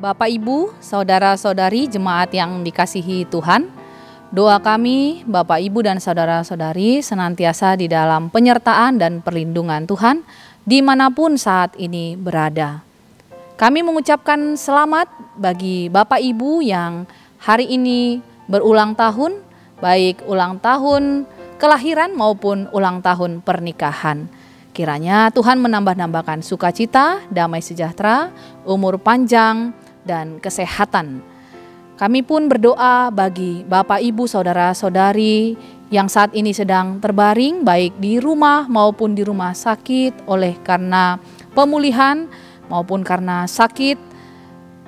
Bapak Ibu, saudara-saudari jemaat yang dikasihi Tuhan, doa kami Bapak Ibu dan saudara-saudari senantiasa di dalam penyertaan dan perlindungan Tuhan dimanapun saat ini berada. Kami mengucapkan selamat bagi Bapak Ibu yang hari ini berulang tahun, baik ulang tahun kelahiran maupun ulang tahun pernikahan. Kiranya Tuhan menambah-nambahkan sukacita, damai sejahtera, umur panjang, dan kesehatan. Kami pun berdoa bagi Bapak Ibu saudara-saudari yang saat ini sedang terbaring baik di rumah maupun di rumah sakit oleh karena pemulihan maupun karena sakit.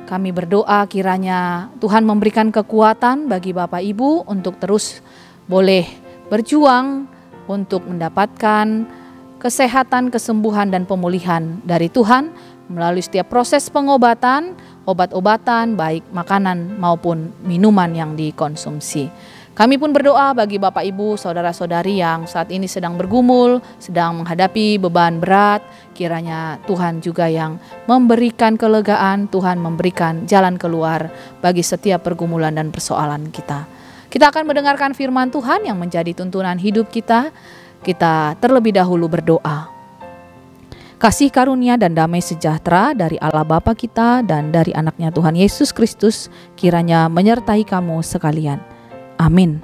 Kami berdoa kiranya Tuhan memberikan kekuatan bagi Bapak Ibu untuk terus boleh berjuang untuk mendapatkan kesehatan, kesembuhan, dan pemulihan dari Tuhan melalui setiap proses pengobatan, obat-obatan, baik makanan maupun minuman yang dikonsumsi. Kami pun berdoa bagi Bapak Ibu, saudara-saudari yang saat ini sedang bergumul, sedang menghadapi beban berat. Kiranya Tuhan juga yang memberikan kelegaan, Tuhan memberikan jalan keluar bagi setiap pergumulan dan persoalan kita. Kita akan mendengarkan firman Tuhan yang menjadi tuntunan hidup kita. Kita terlebih dahulu berdoa. Kasih karunia dan damai sejahtera dari Allah Bapa kita dan dari anaknya Tuhan Yesus Kristus kiranya menyertai kamu sekalian. Amin.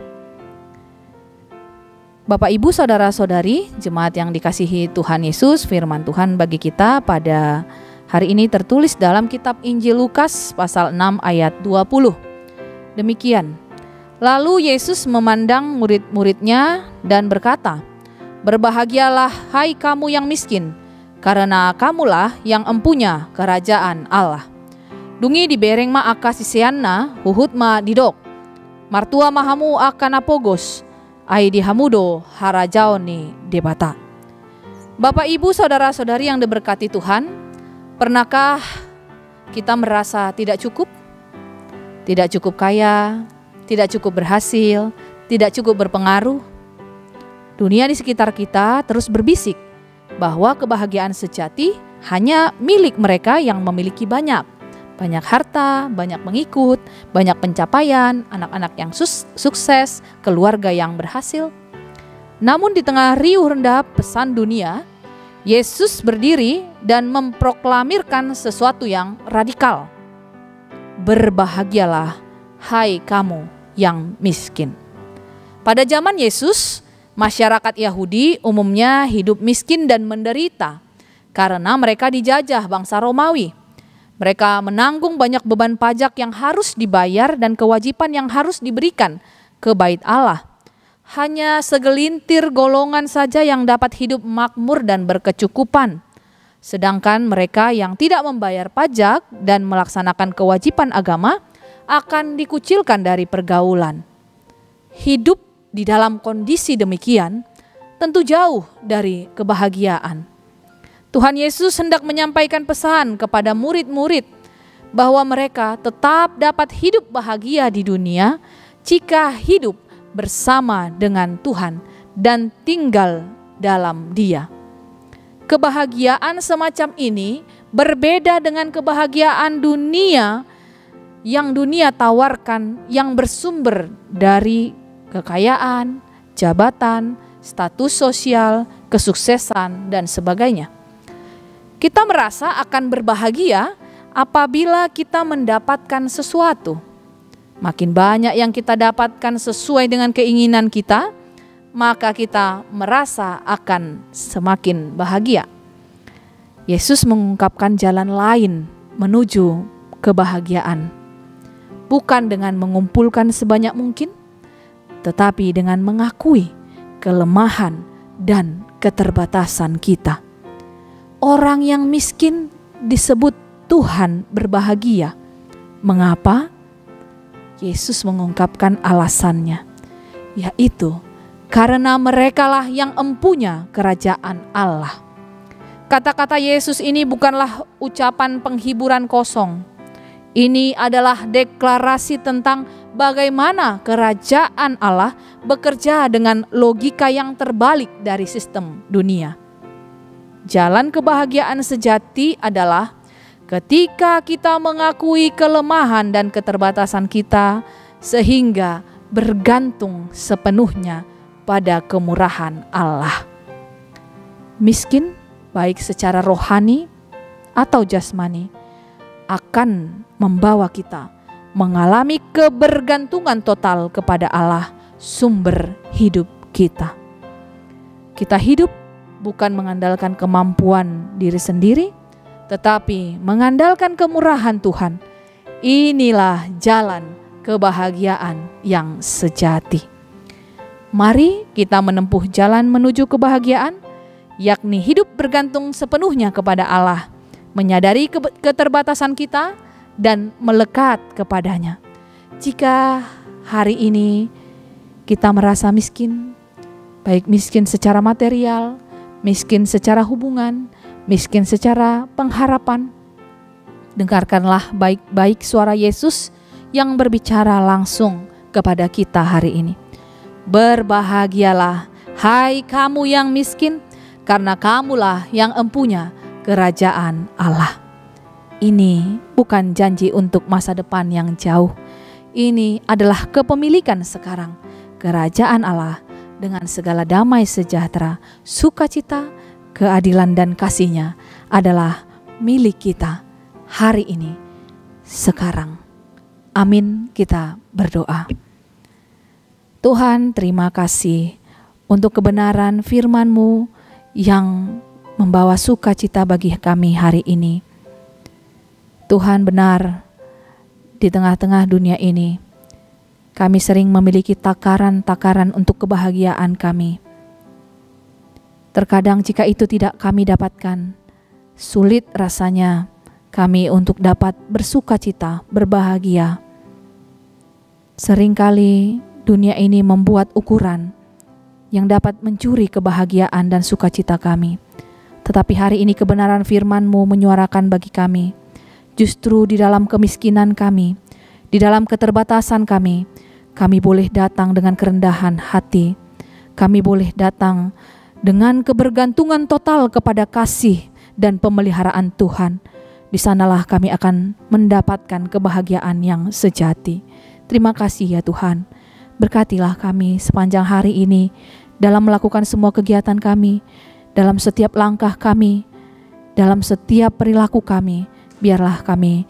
Bapak Ibu saudara-saudari jemaat yang dikasihi Tuhan Yesus, firman Tuhan bagi kita pada hari ini tertulis dalam kitab Injil Lukas pasal 6 ayat 20. Demikian, lalu Yesus memandang murid-muridnya dan berkata, "Berbahagialah hai kamu yang miskin, karena kamulah yang empunya kerajaan Allah. Dungi dibereng ma aka sisianna, huhut ma didok. Martua mahamu akan apogos, ai dihamudo harajaoni debata." Bapak Ibu saudara-saudari yang diberkati Tuhan, pernahkah kita merasa tidak cukup? Tidak cukup kaya, tidak cukup berhasil, tidak cukup berpengaruh? Dunia di sekitar kita terus berbisik bahwa kebahagiaan sejati hanya milik mereka yang memiliki banyak harta, banyak pengikut, banyak pencapaian, anak-anak yang sukses, keluarga yang berhasil. Namun di tengah riuh rendah pesan dunia, Yesus berdiri dan memproklamirkan sesuatu yang radikal. Berbahagialah hai kamu yang miskin. Pada zaman Yesus, masyarakat Yahudi umumnya hidup miskin dan menderita karena mereka dijajah bangsa Romawi. Mereka menanggung banyak beban pajak yang harus dibayar dan kewajiban yang harus diberikan ke bait Allah. Hanya segelintir golongan saja yang dapat hidup makmur dan berkecukupan. Sedangkan mereka yang tidak membayar pajak dan melaksanakan kewajiban agama akan dikucilkan dari pergaulan. Hidup di dalam kondisi demikian tentu jauh dari kebahagiaan. Tuhan Yesus hendak menyampaikan pesan kepada murid-murid bahwa mereka tetap dapat hidup bahagia di dunia jika hidup bersama dengan Tuhan dan tinggal dalam Dia. Kebahagiaan semacam ini berbeda dengan kebahagiaan dunia yang dunia tawarkan yang bersumber dari kekayaan, jabatan, status sosial, kesuksesan, dan sebagainya. Kita merasa akan berbahagia apabila kita mendapatkan sesuatu. Makin banyak yang kita dapatkan sesuai dengan keinginan kita, maka kita merasa akan semakin bahagia. Yesus mengungkapkan jalan lain menuju kebahagiaan. Bukan dengan mengumpulkan sebanyak mungkin, tetapi dengan mengakui kelemahan dan keterbatasan kita. Orang yang miskin disebut Tuhan berbahagia. Mengapa? Yesus mengungkapkan alasannya, yaitu karena merekalah yang empunya kerajaan Allah. Kata-kata Yesus ini bukanlah ucapan penghiburan kosong. Ini adalah deklarasi tentang bagaimana kerajaan Allah bekerja dengan logika yang terbalik dari sistem dunia. Jalan kebahagiaan sejati adalah ketika kita mengakui kelemahan dan keterbatasan kita, sehingga bergantung sepenuhnya pada kemurahan Allah. Miskin, baik secara rohani atau jasmani, akan membawa kita mengalami kebergantungan total kepada Allah, sumber hidup kita. Kita hidup bukan mengandalkan kemampuan diri sendiri, tetapi mengandalkan kemurahan Tuhan. Inilah jalan kebahagiaan yang sejati. Mari kita menempuh jalan menuju kebahagiaan, yakni hidup bergantung sepenuhnya kepada Allah, menyadari keterbatasan kita dan melekat kepadanya. Jika hari ini kita merasa miskin, baik miskin secara material, miskin secara hubungan, miskin secara pengharapan, dengarkanlah baik-baik suara Yesus yang berbicara langsung kepada kita hari ini. Berbahagialah, hai kamu yang miskin, karena kamulah yang empunya kerajaan Allah. Ini bukan janji untuk masa depan yang jauh. Ini adalah kepemilikan sekarang. Kerajaan Allah dengan segala damai sejahtera, sukacita, keadilan dan kasih-Nya adalah milik kita hari ini, sekarang. Amin, kita berdoa. Tuhan, terima kasih untuk kebenaran firman-Mu yang membawa sukacita bagi kami hari ini. Tuhan, benar, di tengah-tengah dunia ini, kami sering memiliki takaran-takaran untuk kebahagiaan kami. Terkadang jika itu tidak kami dapatkan, sulit rasanya kami untuk dapat bersukacita, berbahagia. Seringkali dunia ini membuat ukuran yang dapat mencuri kebahagiaan dan sukacita kami. Tetapi hari ini kebenaran firman-Mu menyuarakan bagi kami, justru di dalam kemiskinan kami, di dalam keterbatasan kami boleh datang dengan kerendahan hati. Kami boleh datang dengan kebergantungan total kepada kasih dan pemeliharaan Tuhan. Di sanalah kami akan mendapatkan kebahagiaan yang sejati. Terima kasih ya Tuhan. Berkatilah kami sepanjang hari ini dalam melakukan semua kegiatan kami, dalam setiap langkah kami, dalam setiap perilaku kami. Biarlah kami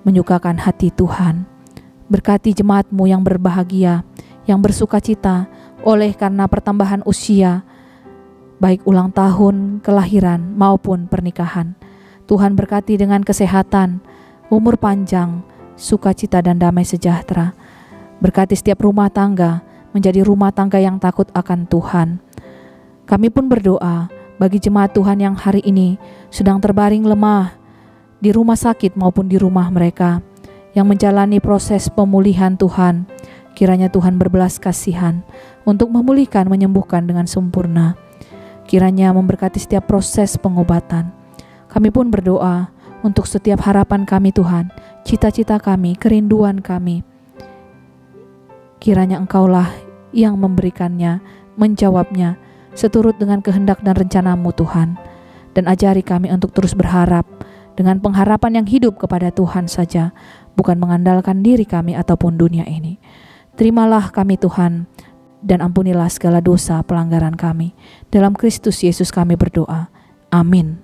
menyukakan hati Tuhan. Berkati jemaat-Mu yang berbahagia, yang bersukacita oleh karena pertambahan usia, baik ulang tahun, kelahiran maupun pernikahan. Tuhan berkati dengan kesehatan, umur panjang, sukacita dan damai sejahtera. Berkati setiap rumah tangga menjadi rumah tangga yang takut akan Tuhan. Kami pun berdoa bagi jemaat Tuhan yang hari ini sedang terbaring lemah di rumah sakit maupun di rumah mereka, yang menjalani proses pemulihan Tuhan. Kiranya Tuhan berbelas kasihan untuk memulihkan, menyembuhkan dengan sempurna. Kiranya memberkati setiap proses pengobatan. Kami pun berdoa untuk setiap harapan kami Tuhan, cita-cita kami, kerinduan kami. Kiranya Engkaulah yang memberikannya, menjawabnya, seturut dengan kehendak dan rencana-Mu Tuhan. Dan ajari kami untuk terus berharap, dengan pengharapan yang hidup kepada Tuhan saja, bukan mengandalkan diri kami ataupun dunia ini. Terimalah kami Tuhan, dan ampunilah segala dosa pelanggaran kami. Dalam Kristus Yesus kami berdoa. Amin.